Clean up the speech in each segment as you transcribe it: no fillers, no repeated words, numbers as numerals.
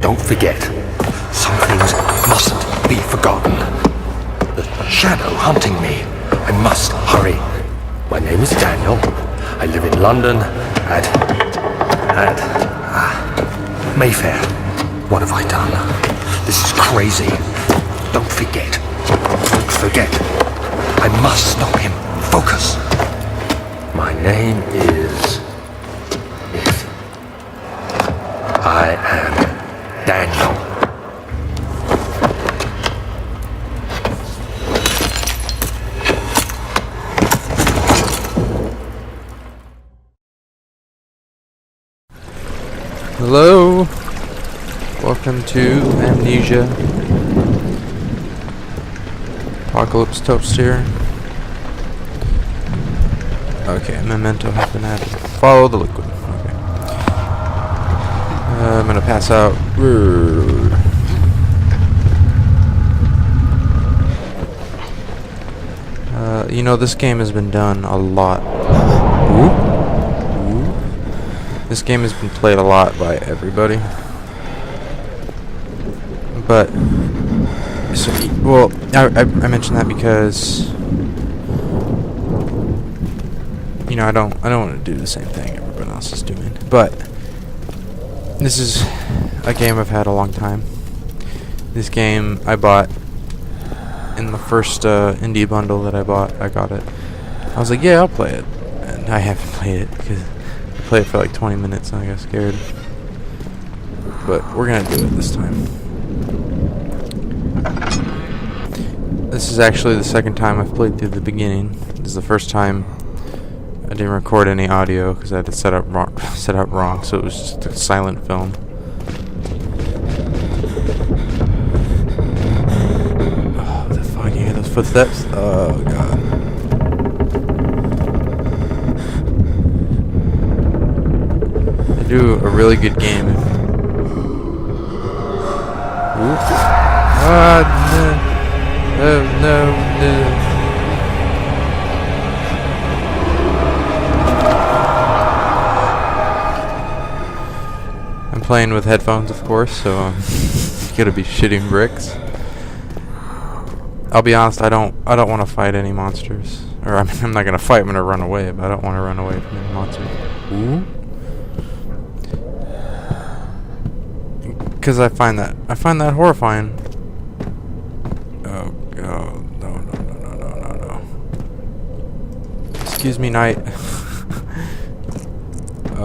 don't forget. Some things mustn't be forgotten. The shadow hunting me. I must hurry. My name is Daniel. I live in London at Mayfair. What have I done? This is crazy. Don't forget. Don't forget. I must stop him. Focus. My name is... I am Daniel. Hello. Welcome to Amnesia. Apocalypse Toast here. Okay, memento has been added. Follow the liquid. Okay. I'm gonna pass out. You know, this game has been done a lot. This game has been played a lot by everybody. But, so, well, I mentioned that because, you know, I don't want to do the same thing everyone else is doing. But this is a game I've had a long time. This game I bought in the first indie bundle that I bought. I got it. I was like, yeah, I'll play it, and I haven't played it because I played it for like 20 minutes and I got scared. But we're gonna do it this time. This is actually the second time I've played through the beginning. This is the first time I didn't record any audio because I had it set up wrong, so it was just a silent film. Oh, what the fuck? You hear those footsteps? Oh god. They do a really good game. Oops. Ah, no, no. I'm playing with headphones, of course, so I'm gonna be shitting bricks. I'll be honest, I don't want to fight any monsters. Or I mean, I'm not gonna fight. I'm gonna run away, but I don't want to run away from any monsters. Ooh. Because I find that horrifying. Oh no. Excuse me, night.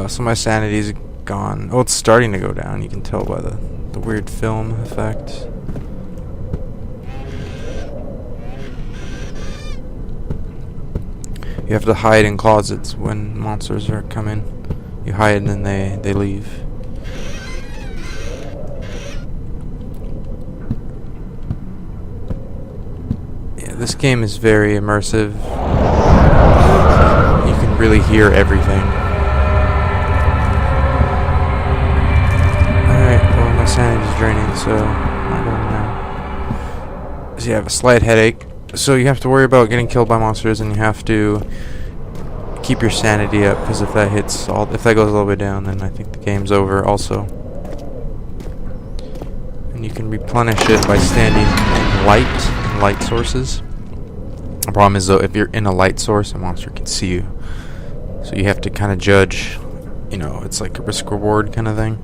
So my sanity's gone. Oh, it's starting to go down. You can tell by the weird film effect. You have to hide in closets when monsters are coming. You hide and then they leave. This game is very immersive. You can really hear everything. Alright, well my sanity's draining, so I'm going now. So you have a slight headache. So you have to worry about getting killed by monsters, and you have to keep your sanity up, because if that goes all the way down, then I think the game's over also. And you can replenish it by standing in light sources. The problem is, though, if you're in a light source, a monster can see you. So you have to kind of judge, you know, it's like a risk-reward kind of thing.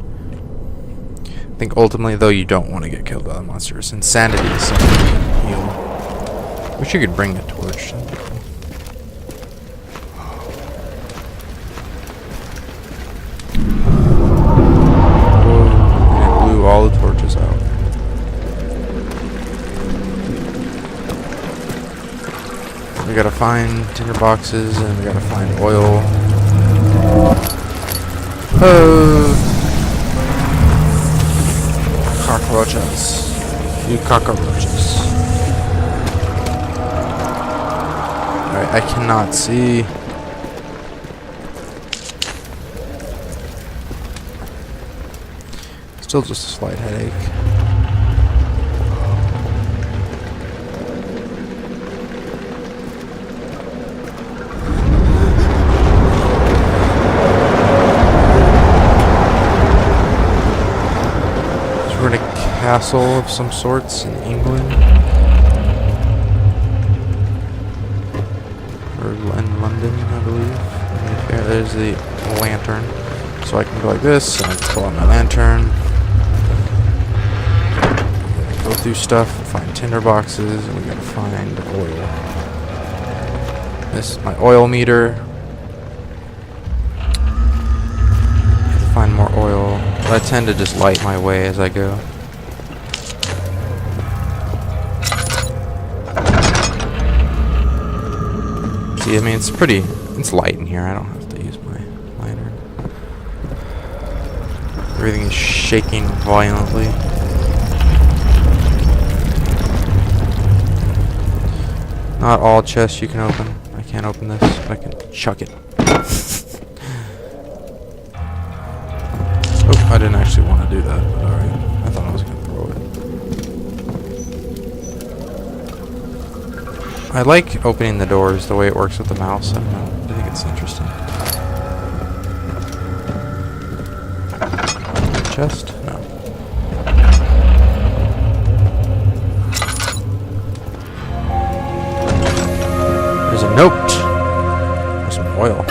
I think ultimately, though, you don't want to get killed by the monsters. Insanity is something you can heal. Wish you could bring a torch. And it blew all the torches out. We gotta find tinder boxes, and we gotta find oil. Oh, cockroaches! You cockroaches! All right, I cannot see. Still just a slight headache. castle of some sorts in England. Or in London, I believe. Yeah, there's the lantern. So I can go like this, and I can pull out my lantern. Go through stuff, find tinder boxes, and we gotta find oil. This is my oil meter. Find more oil. But I tend to just light my way as I go. See, I mean, it's light in here. I don't have to use my lantern. Everything is shaking violently. Not all chests you can open. I can't open this. I can chuck it. Oh, I didn't actually want to do that, but alright. I thought I was going to throw it. I like opening the doors, the way it works with the mouse. I don't know. I think it's interesting. Chest? No. There's a note. There's some oil.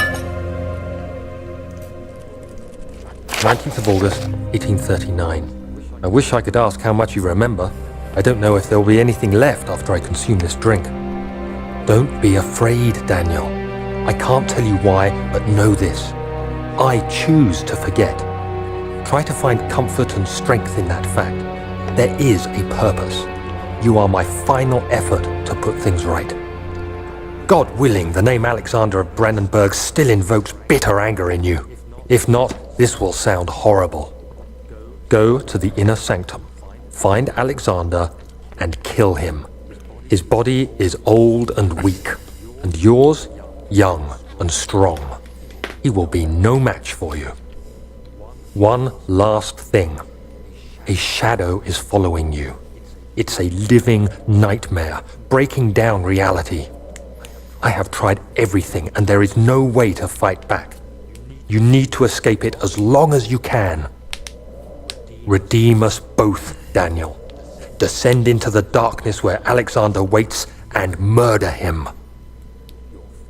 19th of August, 1839. I wish I could ask how much you remember. I don't know if there will be anything left after I consume this drink. Don't be afraid, Daniel. I can't tell you why, but know this. I choose to forget. Try to find comfort and strength in that fact. There is a purpose. You are my final effort to put things right. God willing, the name Alexander of Brandenburg still invokes bitter anger in you. If not, this will sound horrible. Go to the inner sanctum, find Alexander, and kill him. His body is old and weak, and yours, young and strong. He will be no match for you. One last thing. A shadow is following you. It's a living nightmare, breaking down reality. I have tried everything, and there is no way to fight back. You need to escape it as long as you can. Redeem us both, Daniel. Descend into the darkness where Alexander waits and murder him.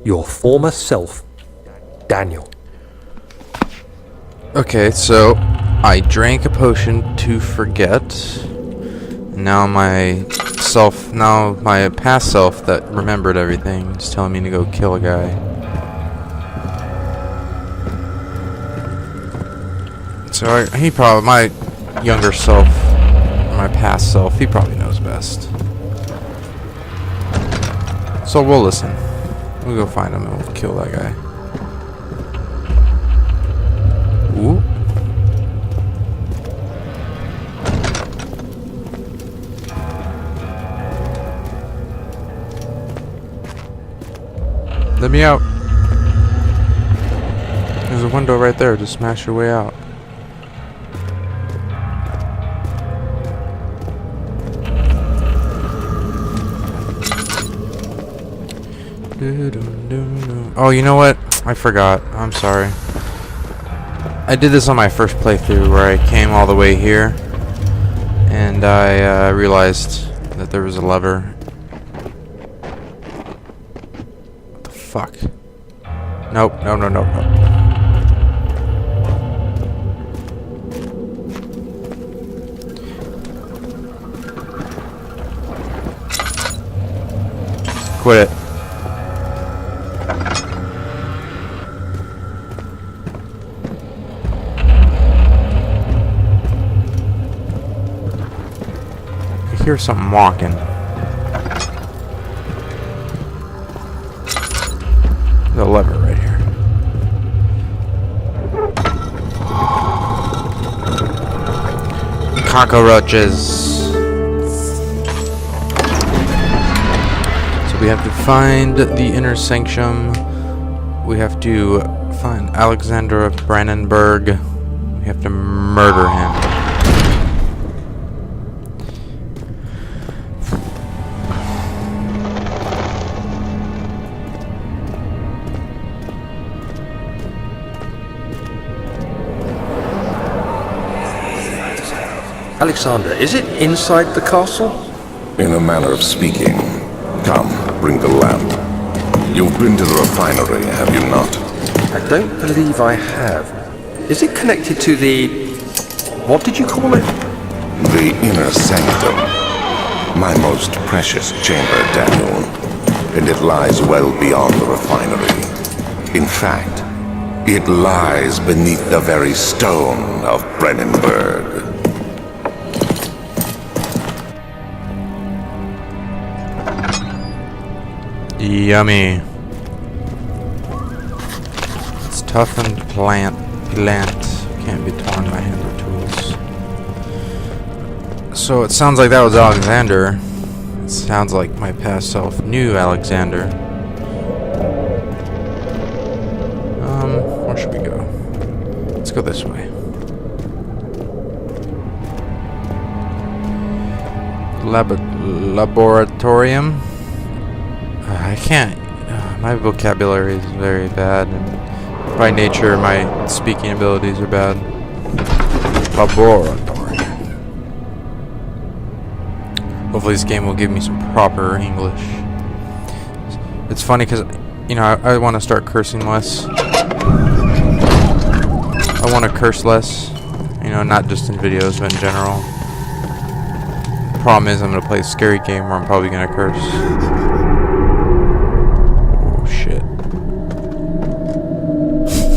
Your former self, Daniel. Okay, so I drank a potion to forget. Now my past self that remembered everything is telling me to go kill a guy. So my younger self, my past self, he probably knows best. So we'll listen. We'll go find him and we'll kill that guy. Ooh. Let me out. There's a window right there. Just smash your way out. Oh, you know what? I forgot. I'm sorry. I did this on my first playthrough where I came all the way here and I realized that there was a lever. What the fuck? Nope, no. Quit it. I hear something walking. The lever right here. Cockroaches. We have to find the inner sanctum. We have to find Alexander of Brandenburg. We have to murder him. Alexander, is it inside the castle? In a manner of speaking. Come, bring the lamp. You've been to the refinery, have you not? I don't believe I have. Is it connected to the... what did you call it? The inner sanctum. My most precious chamber, Daniel. And it lies well beyond the refinery. In fact, it lies beneath the very stone of Brennenburg. Yummy. It's toughened plant. Can't be torn by hand or tools. So it sounds like that was Alexander. It sounds like my past self knew Alexander. Where should we go? Let's go this way. Laboratorium. I can't. My vocabulary is very bad, and by nature, my speaking abilities are bad. Laboratory. Hopefully, this game will give me some proper English. It's funny because, you know, I want to start cursing less. I want to curse less, you know, not just in videos, but in general. The problem is, I'm going to play a scary game where I'm probably going to curse.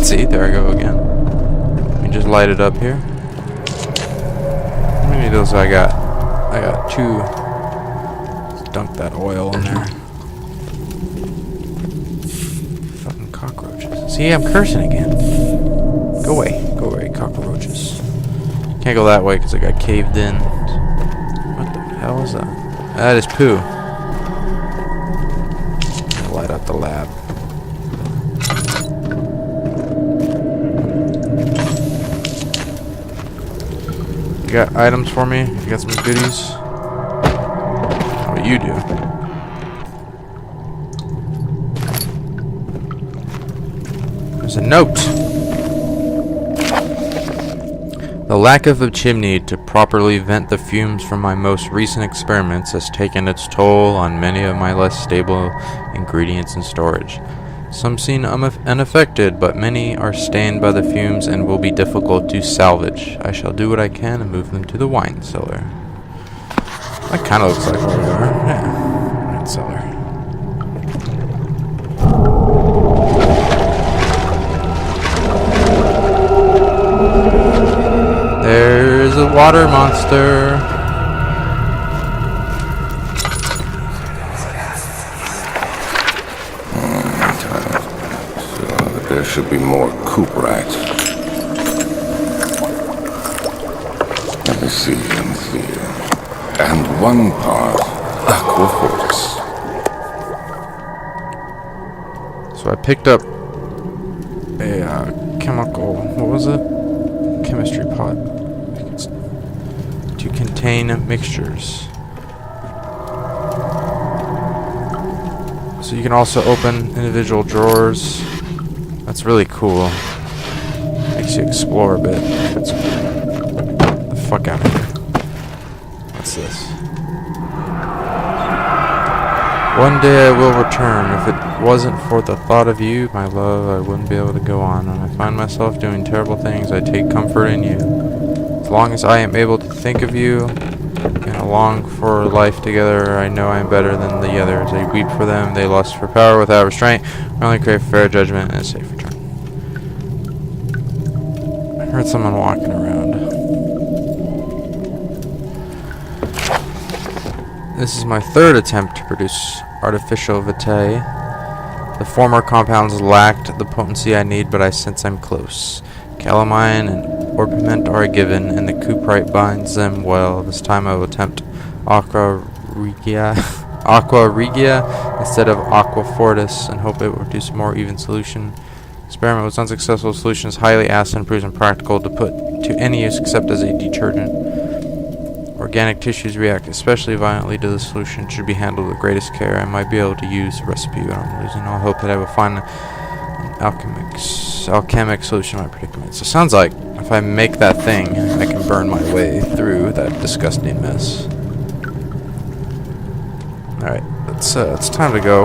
See, there I go again. Let me just light it up here. How many of those I got? I got 2. Let's dunk that oil in there. Fucking cockroaches. See, I'm cursing again. Go away, cockroaches. Can't go that way because I got caved in. What the hell is that? That is poo. Light up the lab. You got items for me? You got some goodies? What you do? There's a note. The lack of a chimney to properly vent the fumes from my most recent experiments has taken its toll on many of my less stable ingredients in storage. Some seem unaffected, but many are stained by the fumes and will be difficult to salvage. I shall do what I can and move them to the wine cellar. That kind of looks like where we are. Yeah, wine cellar. There's a water monster. There should be more coop rats. Let me see. And one part aquafortis. So I picked up a chemical, what was it? Chemistry pot to contain mixtures. So you can also open individual drawers. That's really cool. Makes you explore a bit. Get the fuck out of here. What's this? One day I will return. If it wasn't for the thought of you, my love, I wouldn't be able to go on. When I find myself doing terrible things, I take comfort in you. As long as I am able to think of you and long for life together, I know I am better than the others. I weep for them, they lust for power without restraint. I only crave fair judgment and a safe return. I heard someone walking around. This is my third attempt to produce artificial vitae. The former compounds lacked the potency I need, but I sense I'm close. Calamine and orpiment are a given, and the cuprite binds them well. This time I will attempt aqua regia instead of aquafortis, and hope it will produce a more even solution. Experiment was unsuccessful. Solution is highly acid and proves impractical to put to any use except as a detergent. Organic tissues react especially violently to the solution. It should be handled with greatest care. I might be able to use the recipe, but I'm losing all hope that I will find an alchemic solution to my predicament. So it sounds like if if I make that thing, I can burn my way through that disgusting mess. Alright, it's time to go.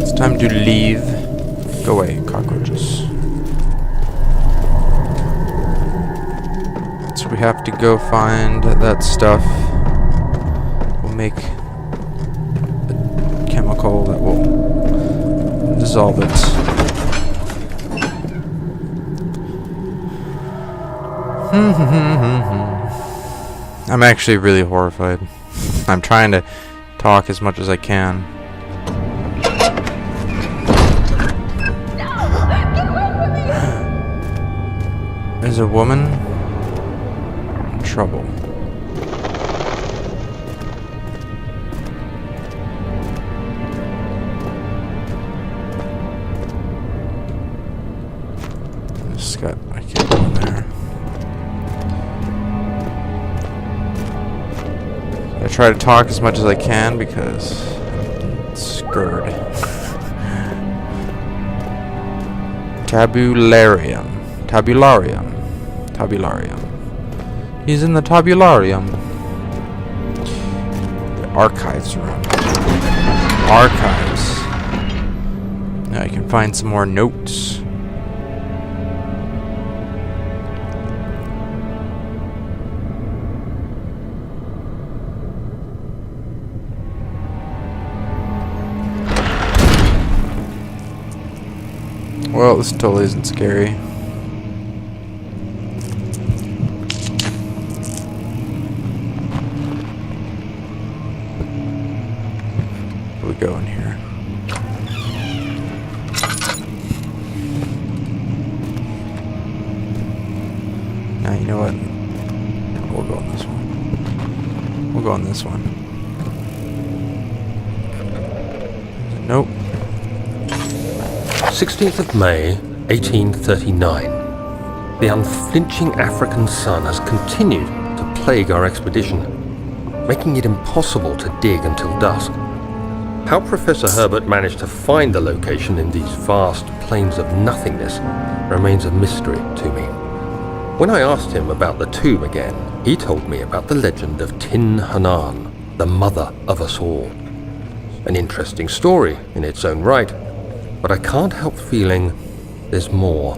It's time to leave. Go away, cockroaches. So we have to go find that stuff. We'll make a chemical that will dissolve it. I'm actually really horrified. I'm trying to talk as much as I can. There's a woman in trouble. I can't go in there. I try to talk as much as I can because I'm scared. Tabularium. He's in the tabularium. The archives room. Archives. Now I can find some more notes. Well, this totally isn't scary. Where we go in here? Now you know what? We'll go on this one. We'll go on this one. Nope. 16th of May, 1839. The unflinching African sun has continued to plague our expedition, making it impossible to dig until dusk. How Professor Herbert managed to find the location in these vast plains of nothingness remains a mystery to me. When I asked him about the tomb again, he told me about the legend of Tin Hanan, the mother of us all. An interesting story in its own right, but I can't help feeling there's more.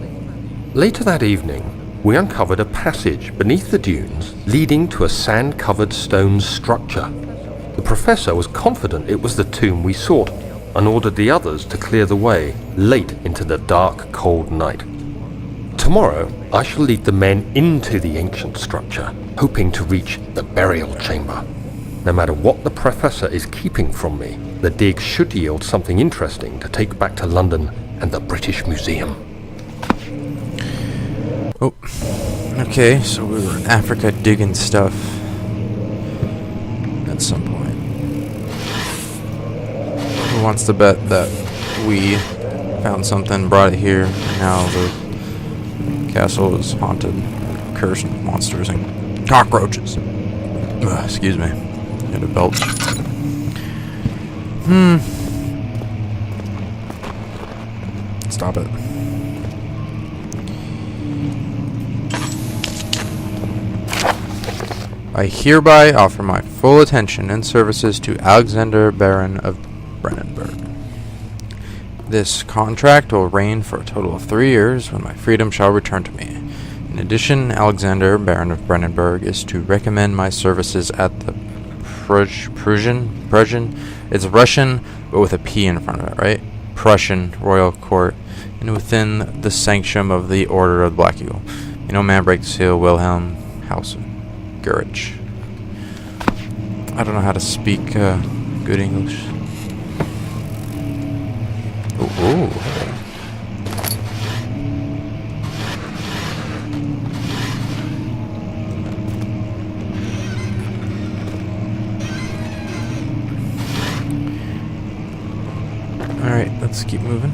Later that evening, we uncovered a passage beneath the dunes leading to a sand-covered stone structure. The professor was confident it was the tomb we sought and ordered the others to clear the way late into the dark, cold night. Tomorrow, I shall lead the men into the ancient structure, hoping to reach the burial chamber. No matter what the professor is keeping from me, the dig should yield something interesting to take back to London and the British Museum. Oh, okay, so we were in Africa digging stuff at some point. Who wants to bet that we found something, brought it here, and now the castle is haunted, cursed with monsters and cockroaches? Excuse me. Had a belch. Stop it. I hereby offer my full attention and services to Alexander, Baron of Brandenburg. This contract will reign for a total of 3 years, when my freedom shall return to me. In addition, Alexander, Baron of Brandenburg, is to recommend my services at the Prussian, it's Russian, but with a P in front of it, right? Prussian Royal Court, and within the sanctum of the Order of the Black Eagle. No man breaks the seal. Wilhelm Hausen, Gurich. I don't know how to speak good English. Ooh. Alright, let's keep moving.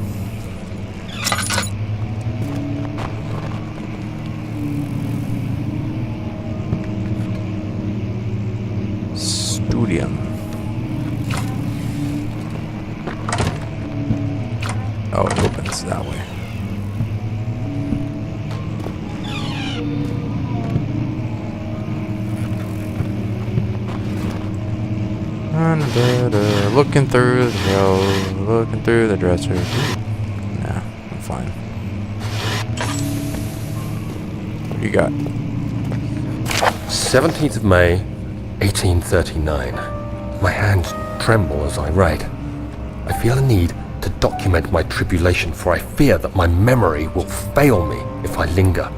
Studium. Oh, it opens that way. Looking through the hills, looking through the dresser. Nah, I'm fine. What do you got? 17th of May, 1839. My hands tremble as I write. I feel a need to document my tribulation, for I fear that my memory will fail me if I linger.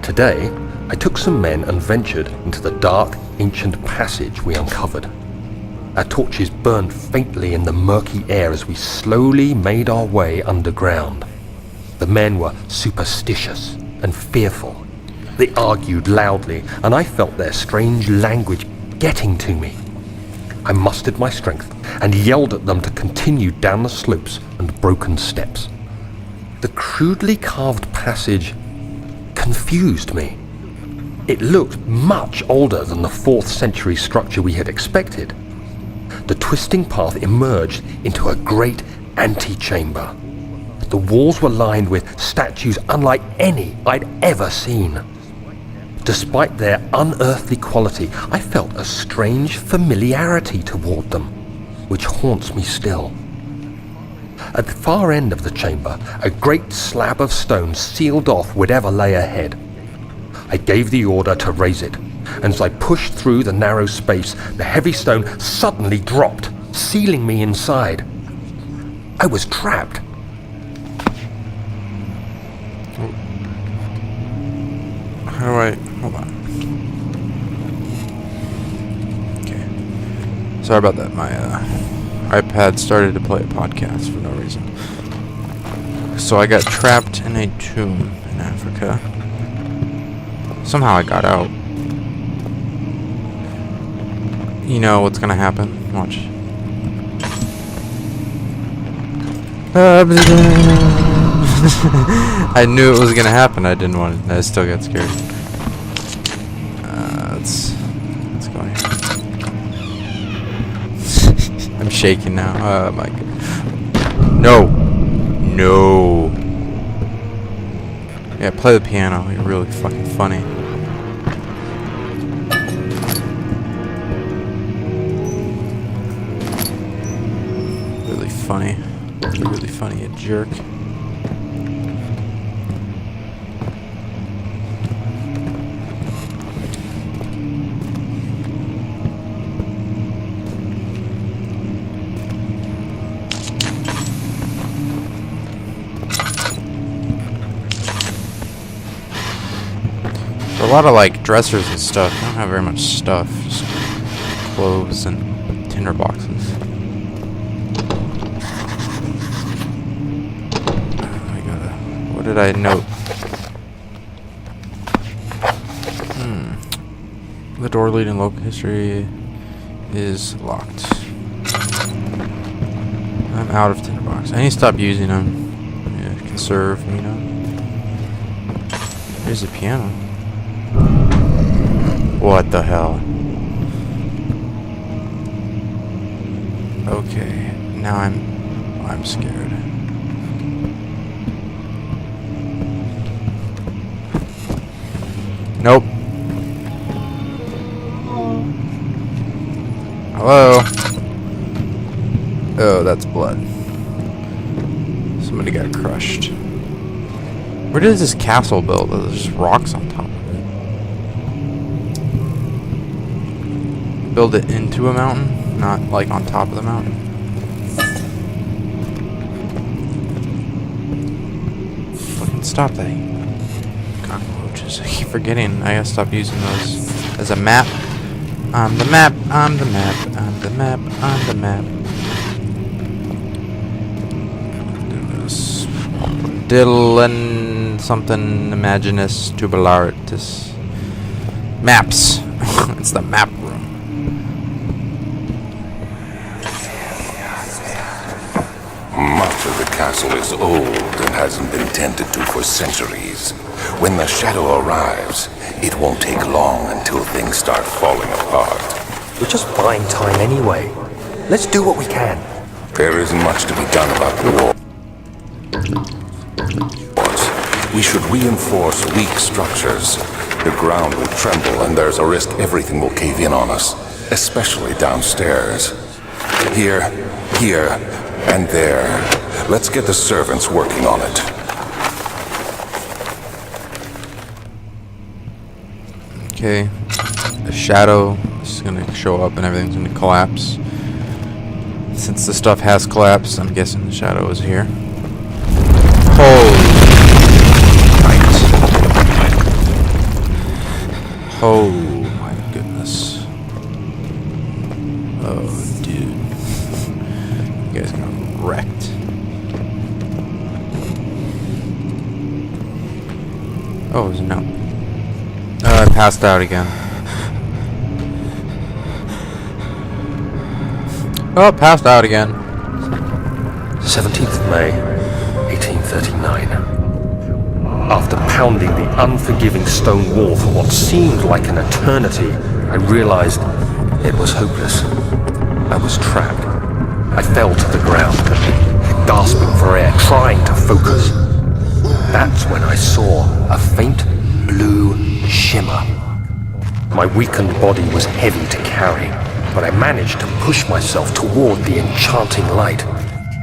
Today, I took some men and ventured into the dark, ancient passage we uncovered. Our torches burned faintly in the murky air as we slowly made our way underground. The men were superstitious and fearful. They argued loudly, and I felt their strange language getting to me. I mustered my strength and yelled at them to continue down the slopes and broken steps. The crudely carved passage confused me. It looked much older than the 4th century structure we had expected. The twisting path emerged into a great antechamber. The walls were lined with statues unlike any I'd ever seen. Despite their unearthly quality, I felt a strange familiarity toward them, which haunts me still. At the far end of the chamber, a great slab of stone sealed off whatever lay ahead. I gave the order to raise it, and as I pushed through the narrow space, the heavy stone suddenly dropped, sealing me inside. I was trapped. How do I... Hold on. Okay. Sorry about that. My iPad started to play a podcast for no reason. So I got trapped in a tomb in Africa. Somehow I got out. You know what's gonna happen. Watch. I knew it was gonna happen. I didn't want it. I still got scared. Let's go here. I'm shaking now. Oh my god. No. No. Yeah, play the piano. You're really fucking funny. Really funny. You're really funny, you jerk. A lot of like dressers and stuff. I don't have very much stuff. Just clothes and tinder boxes. What did I note? The door leading local history is locked. I'm out of tinderbox. I need to stop using them. Yeah, conserve, you know. Here's the piano. What the hell? Okay, now I'm scared. Nope. Hello? Oh, that's blood. Somebody got crushed. Where did this castle build? There's just rocks on top of it. Build it into a mountain, not like on top of the mountain. Fucking stop that. Cockroaches. I keep forgetting. I gotta stop using those as a map. I'm the map. I'm the map. I'm the map. I'm the map. Dylan something imaginus tubularitis. Maps. It's the map room. Much of the castle is old and hasn't been tended to for centuries. When the shadow arrives, it won't take long until things start falling apart. We're just buying time anyway. Let's do what we can. There isn't much to be done about the war. We should reinforce weak structures. The ground will tremble and there's a risk everything will cave in on us, especially downstairs. Here, and there. Let's get the servants working on it. Okay, the shadow is gonna show up and everything's gonna collapse. Since the stuff has collapsed, I'm guessing the shadow is here. Holy oh my goodness. Oh dude. You guys got wrecked. Oh, no. I passed out again. Oh, passed out again. 17th of May, 1839. After pounding the unforgiving stone wall for what seemed like an eternity, I realized it was hopeless. I was trapped. I fell to the ground, gasping for air, trying to focus. That's when I saw a faint blue shimmer. My weakened body was heavy to carry, but I managed to push myself toward the enchanting light.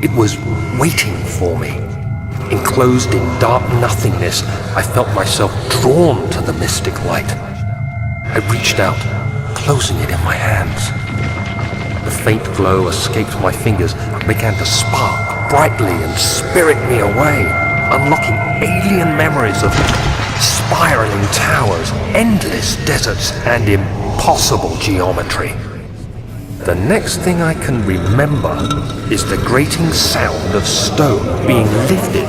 It was waiting for me. Enclosed in dark nothingness, I felt myself drawn to the mystic light. I reached out, closing it in my hands. The faint glow escaped my fingers and began to spark brightly and spirit me away, unlocking alien memories of spiraling towers, endless deserts, and impossible geometry. The next thing I can remember is the grating sound of stone being lifted,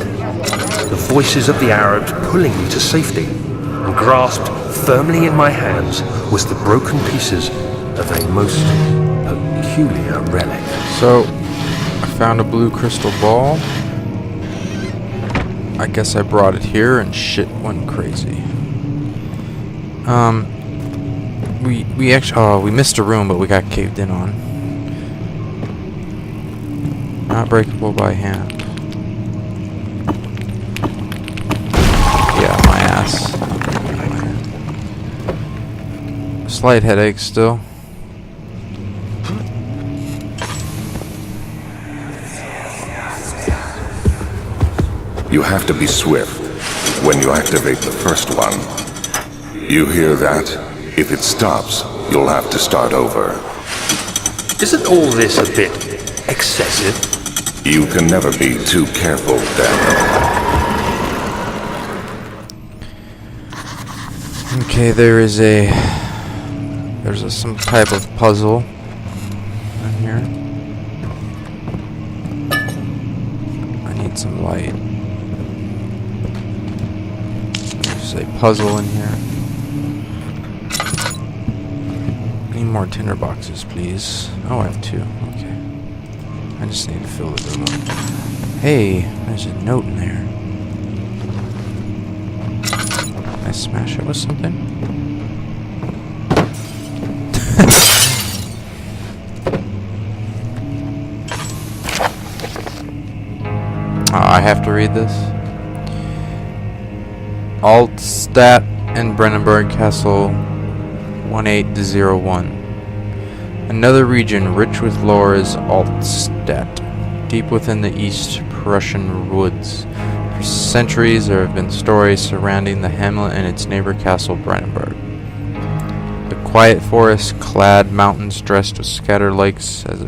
the voices of the Arabs pulling me to safety, and grasped firmly in my hands was the broken pieces of a most peculiar relic. So, I found a blue crystal ball. I guess I brought it here and shit went crazy. We actually, we missed a room, but we got caved in on. Not breakable by hand. Yeah, my ass. Slight headache still. You have to be swift when you activate the first one. You hear that? If it stops, you'll have to start over. Isn't all this a bit excessive? You can never be too careful, Daniel. Okay, there's some type of puzzle in here. I need some light. There's a puzzle in here. Need more tinder boxes, please. Oh, I have 2. Okay. I just need to fill the room up. Hey, there's a note in there. Can I smash it with something? I have to read this. Altstat and Brennenburg Castle 1801. Another region rich with lore is Altstat, deep within the East Prussian woods. For centuries there have been stories surrounding the hamlet and its neighbor castle Brennenburg. The quiet forest-clad mountains dressed with scattered lakes is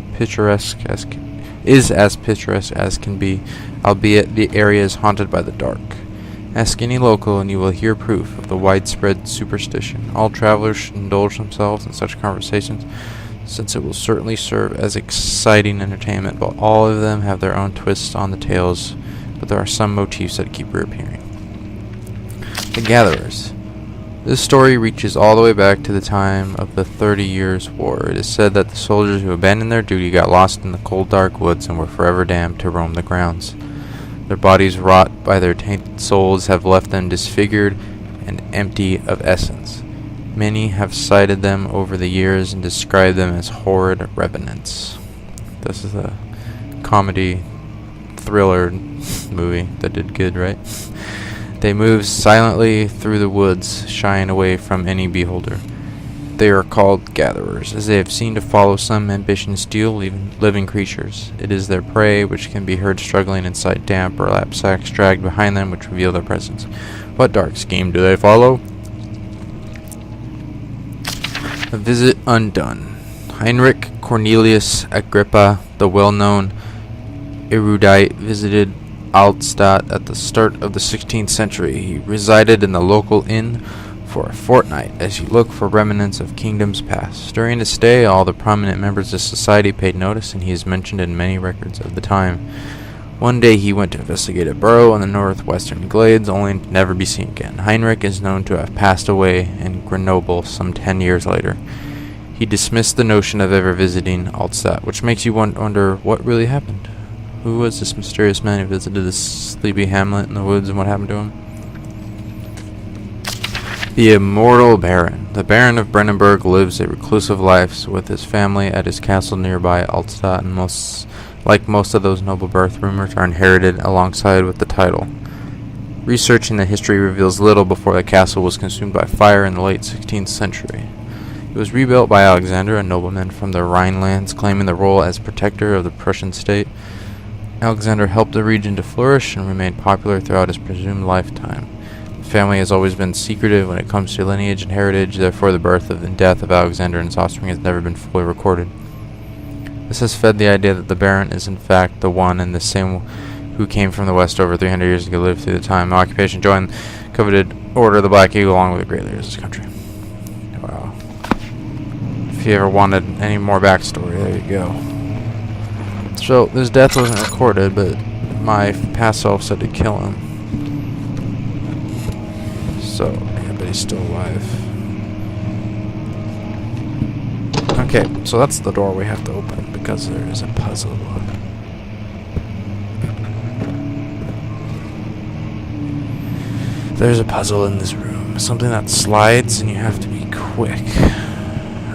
as picturesque as can be, albeit the area is haunted by the dark. Ask any local and you will hear proof of the widespread superstition. All travelers should indulge themselves in such conversations, since it will certainly serve as exciting entertainment, but all of them have their own twists on the tales, but there are some motifs that keep reappearing. The Gatherers. This story reaches all the way back to the time of the 30 Years' War. It is said that the soldiers who abandoned their duty got lost in the cold dark woods and were forever damned to roam the grounds. Their bodies, wrought by their tainted souls, have left them disfigured and empty of essence. Many have cited them over the years and described them as horrid revenants. This is a comedy thriller movie that did good, right? They move silently through the woods, shying away from any beholder. They are called gatherers, as they have seemed to follow some ambition steal living creatures. It is their prey, which can be heard struggling inside damp or sacks dragged behind them, which reveal their presence. What dark scheme do they follow? A visit undone. Heinrich Cornelius Agrippa, the well-known erudite, visited Altstadt at the start of the 16th century. He resided in the local inn for a fortnight as he looked for remnants of kingdoms past. During his stay, all the prominent members of society paid notice, and he is mentioned in many records of the time. One day he went to investigate a burrow in the northwestern glades, only to never be seen again. Heinrich is known to have passed away in Grenoble some 10 years later. He dismissed the notion of ever visiting Altstadt, which makes you wonder what really happened. Who was this mysterious man who visited this sleepy hamlet in the woods, and what happened to him? The immortal Baron. The Baron of Brandenburg lives a reclusive life with his family at his castle nearby Altstadt, and like most of those noble birth, rumors are inherited alongside with the title. Researching the history reveals little before the castle was consumed by fire in the late 16th century. It was rebuilt by Alexander, a nobleman from the Rhinelands, claiming the role as protector of the Prussian state. Alexander helped the region to flourish and remained popular throughout his presumed lifetime. The family has always been secretive when it comes to lineage and heritage, therefore the birth and death of Alexander and his offspring has never been fully recorded. This has fed the idea that the Baron is in fact the one and the same who came from the west over 300 years ago, lived through the time of occupation, joined the coveted Order of the Black Eagle along with the great leaders of this country. Wow. If you ever wanted any more backstory, there you go. So, his death wasn't recorded, but my past self said to kill him. So, yeah, but he's still alive. Okay, so that's the door we have to open, because there is a puzzle. There's a puzzle in this room. Something that slides, and you have to be quick.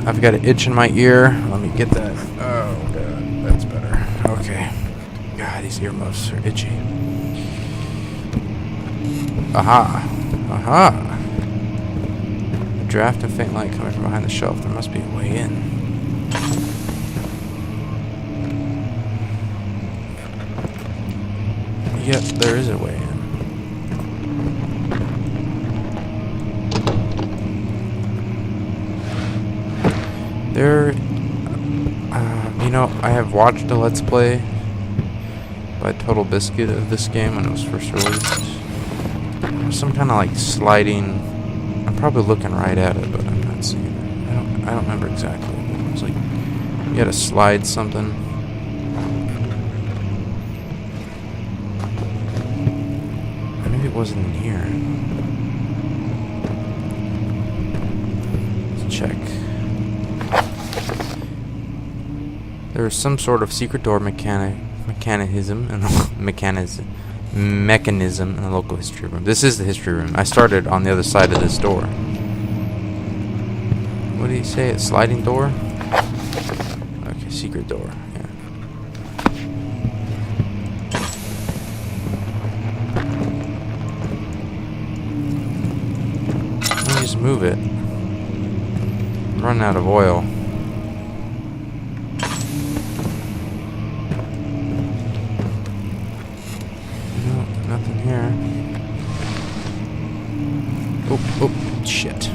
I've got an itch in my ear. Let me get that. Oh, God, that's better. Okay. God, these earmuffs are itchy. Aha. Aha. A draft and faint light coming from behind the shelf. There must be a way in. Yep, there is a way in. You know, I have watched a Let's Play by Total Biscuit of this game when it was first released. There was some kind of like sliding. I'm probably looking right at it, but I'm not seeing it. I don't remember exactly. It was like you had to slide something. Maybe it wasn't in here. Let's check. There is some sort of secret door mechanism in the local history room. This is the history room. I started on the other side of this door. What did he say? A sliding door? Okay, secret door. Yeah. Let me just move it. I'm running out of oil. Nothing here. Oh, shit.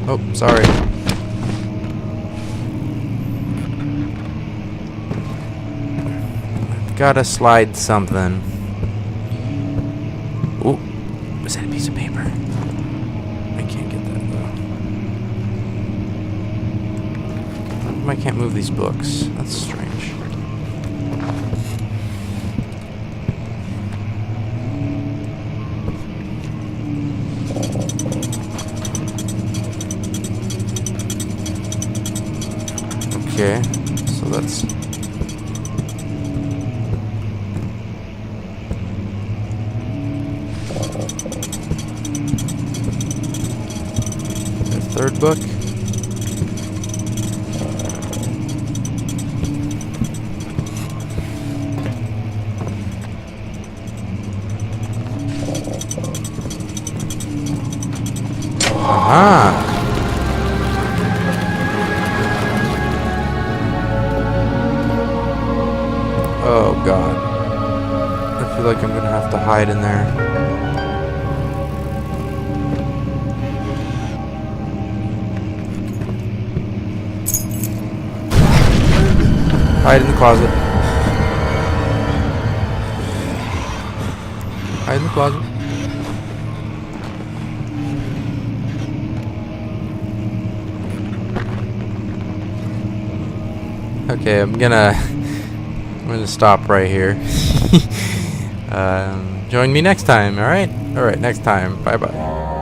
Oh, sorry. I've gotta slide something. Oh, was that a piece of paper? I can't get that though. I can't move these books. That's strange. Okay, so that's the third book. like I'm gonna have to hide in there. Hide in the closet. Hide in the closet. Okay, I'm gonna stop right here. Join me next time, alright? Alright, next time. Bye-bye.